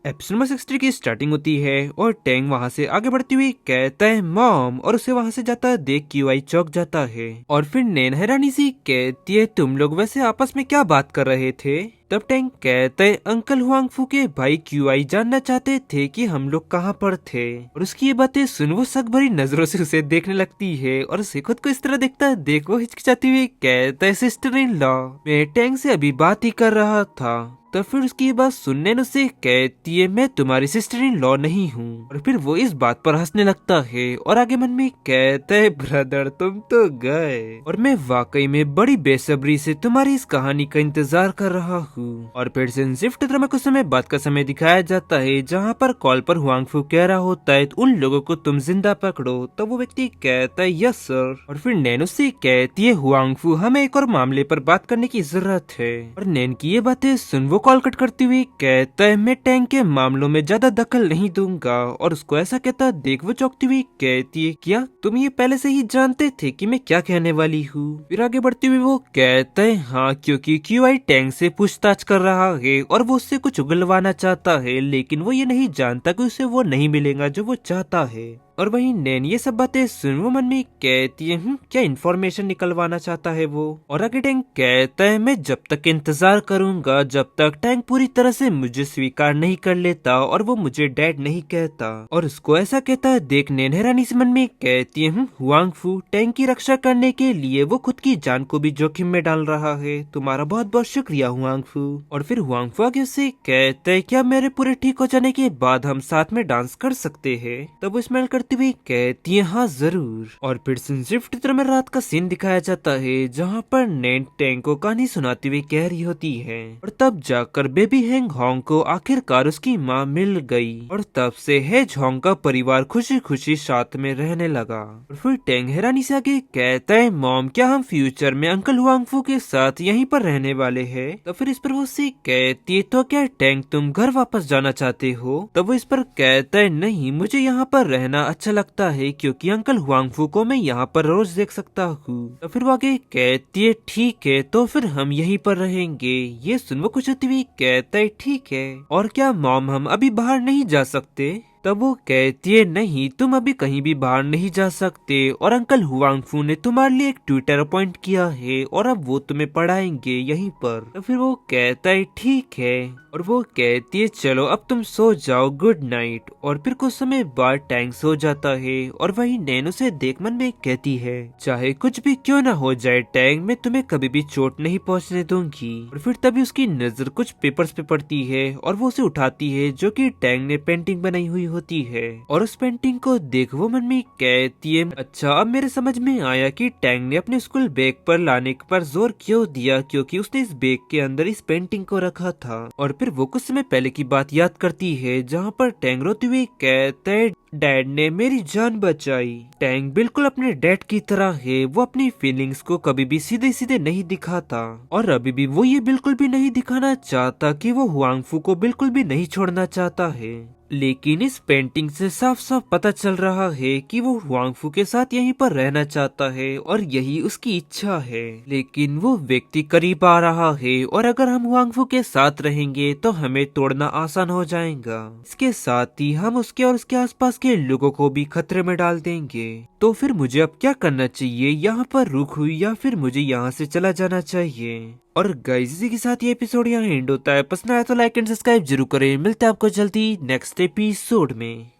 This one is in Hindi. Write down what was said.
एपिसोड नंबर 60 की स्टार्टिंग होती है और टैंग वहाँ से आगे बढ़ती हुई कहता है मॉम, और उसे वहाँ से जाता देख क्यूआई चौंक जाता है। और फिर नैन हैरानी सी कहती है तुम लोग वैसे आपस में क्या बात कर रहे थे। तब टैंग कहता है अंकल हुआंगफू के भाई क्यूआई जानना चाहते थे कि हम लोग कहाँ पर थे। और उसकी ये बातें सुन वो शक भरी नजरों से उसे देखने लगती है और उसे खुद को इस तरह देखता है देख वो हिचकिचाती हुई कहता है सिस्टर इन लॉ, मैं टैंग से अभी बात ही कर रहा था। तो फिर उसकी ये बात सुनने ने उसे कहती है मैं तुम्हारी सिस्टर इन लॉ नहीं हूँ। और फिर वो इस बात पर हंसने लगता है और आगे मन में कहता है ब्रदर तुम तो गए, और मैं वाकई में बड़ी बेसब्री से तुम्हारी इस कहानी का इंतजार कर रहा हूँ। और फिर से शिफ्ट ड्रामा कुछ समय बाद का समय दिखाया जाता है जहाँ पर कॉल पर हुआंगफू कह रहा होता है उन लोगों को तुम जिंदा पकड़ो। तो वो व्यक्ति कहता है यस सर। और फिर नैन उससे कहती है हुआंगफू हमें एक और मामले पर बात करने की जरूरत है। और नैन की ये बातें सुन वो कॉल कट करती हुई कहता है मैं टैंक के मामलों में ज्यादा दखल नहीं दूंगा। और उसको ऐसा कहता देख वो चौंकती हुई कहती है क्या तुम ये पहले से ही जानते थे कि मैं क्या कहने वाली हूँ। फिर आगे बढ़ती हुई वो कहता है हाँ क्योंकि क्यूआई टैंक से पूछताछ कर रहा है और वो उससे कुछ उगलवाना चाहता है, लेकिन वो ये नहीं जानता कि उसे वो नहीं मिलेगा जो वो चाहता है। और वहीं नैन ये सब बातें सुन वो मन में कहती है क्या इन्फॉर्मेशन निकलवाना चाहता है वो। और आगे टैंक कहता है मैं जब तक इंतजार करूंगा जब तक टैंक पूरी तरह से मुझे स्वीकार नहीं कर लेता और वो मुझे डैड नहीं कहता। और उसको ऐसा कहता है देख नैन हैरानी से मन में कहती है हुआंगफू टैंक की रक्षा करने के लिए वो खुद की जान को भी जोखिम में डाल रहा है, तुम्हारा बहुत बहुत शुक्रिया हुआंगफू। और फिर हुआंगफू आगे उससे कहता है क्या मेरे पूरे ठीक हो जाने के बाद हम साथ में डांस कर सकते हैं। तब वो स्माइल करती हुई कहती है हाँ जरूर। और फिर शिफ्ट चित्र में रात का सीन दिखाया जाता है जहाँ पर नैन टैंक को कहानी सुनाती हुई कह रही होती है। और तब जाकर बेबी हैंग हॉन्ग को आखिरकार उसकी माँ मिल गई और तब से हेज हॉन्ग का परिवार खुशी खुशी साथ में रहने लगा। और फिर टैंग हैरानी से आगे कहता है मॉम क्या हम फ्यूचर में अंकल हुआंगफू के साथ यहीं पर रहने वाले हैं। तो फिर इस पर वो उससे कहती है तो क्या टैंग तुम घर वापस जाना चाहते हो। तब वो इस पर कहता है नहीं मुझे यहाँ पर रहना अच्छा लगता है क्योंकि अंकल हुआंगफू को मैं यहाँ पर रोज देख सकता हूँ। तो फिर वो आगे कहती है ठीक है तो फिर हम यहीं पर रहेंगे। ये सुन वो कुछ होती हुई कहता है ठीक है और क्या मॉम हम अभी बाहर नहीं जा सकते। तब वो कहती है नहीं तुम अभी कहीं भी बाहर नहीं जा सकते और अंकल हुआंगफू ने तुम्हारे लिए एक ट्यूटर अपॉइंट किया है और अब वो तुम्हें पढ़ाएंगे यहीं पर। तो फिर वो कहता है ठीक है और वो कहती है चलो अब तुम सो जाओ गुड नाइट। और फिर कुछ समय बाद टैंक सो जाता है और वही नैन उसे देख मन में कहती है चाहे कुछ भी क्यों ना हो जाए टैंक मैं तुम्हें कभी भी चोट नहीं पहुंचने दूंगी। और फिर तभी उसकी नजर कुछ पेपर्स पे पड़ती है और वो उसे उठाती है जो कि टैंक ने पेंटिंग बनाई हुई होती है। और उस पेंटिंग को देख वो मन में कहती है अच्छा अब मेरे समझ में आया कि टैंग ने अपने स्कूल बैग पर लाने पर जोर क्यों दिया क्योंकि उसने इस बैग के अंदर इस पेंटिंग को रखा था। और फिर वो कुछ समय पहले की बात याद करती है जहाँ पर टैंग रोते हुए कहता है डैड ने मेरी जान बचाई। टैंग बिल्कुल अपने डैड की तरह है, वो अपनी फीलिंग्स को कभी भी सीधे सीधे नहीं दिखाता और अभी भी वो ये बिल्कुल भी नहीं दिखाना चाहता कि वो हुआंगफू को बिल्कुल भी नहीं छोड़ना चाहता है। लेकिन इस पेंटिंग से साफ साफ पता चल रहा है कि वो हुआंगफू के साथ यहीं पर रहना चाहता है और यही उसकी इच्छा है। लेकिन वो व्यक्ति करीब आ रहा है और अगर हम हुआंगफू के साथ रहेंगे तो हमें तोड़ना आसान हो जाएगा। इसके साथ ही हम उसके और उसके आसपास के लोगों को भी खतरे में डाल देंगे। तो फिर मुझे अब क्या करना चाहिए, यहाँ पर रुक हुई या फिर मुझे यहाँ से चला जाना चाहिए। और गाइस इसी के साथ ये एपिसोड यहाँ एंड होता है। पसंद आया तो लाइक एंड सब्सक्राइब जरूर करें। मिलते हैं आपको जल्दी नेक्स्ट एपिसोड में।